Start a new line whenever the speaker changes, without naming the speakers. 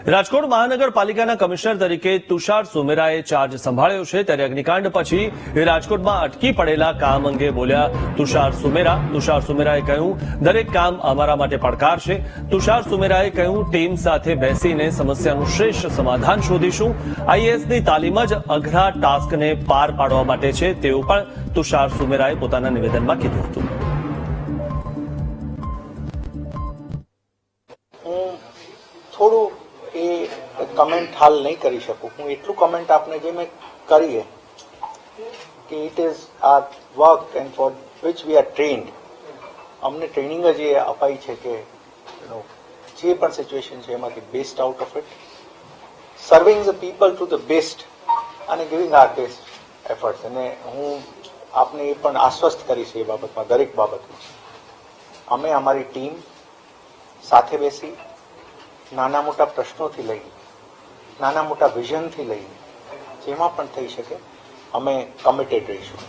રાજકોટ મહાનગરપાલિકાના કમિશનર તરીકે તુષાર સુમેરાએ ચાર્જ સંભાળ્યો છે ત્યારે અગ્નિકાંડ પછી રાજકોટમાં અટકી પડેલા કામ અંગે બોલ્યા તુષાર સુમેરાએ કહ્યું, દરેક કામ અમારા માટે પડકાર છે. તુષાર સુમેરાએ કહ્યું, ટીમ સાથે બેસીને સમસ્યાનું શ્રેષ્ઠ સમાધાન શોધીશું. આઈએએસની તાલીમ જ અઘરા ટાસ્કને પાર પાડવા માટે છે તેવું પણ તુષાર સુમેરાએ પોતાના નિવેદનમાં કીધું હતું.
થોડું એ કમેન્ટ હાલ નહીં કરી શકું. હું એટલું કમેન્ટ આપને જે મેં કરી કે it is our work and for which we are trained. અમને ટ્રેનિંગ જ એ અપાઈ છે કે જે પણ સિચ્યુએશન છે એમાંથી best out of it, serving the people to the best અને ગિવિંગ આર બેસ્ટ એફર્ટ્સ. અને હું આપને એ પણ આશ્વસ્ત કરીશ એ બાબતમાં, દરેક બાબતમાં અમે અમારી ટીમ સાથે બેસી નાના મોટા પ્રશ્નોથી લઈને નાના મોટા વિઝનથી લઈને જેમાં પણ થઈ શકે અમે કમિટેડ રહીશું.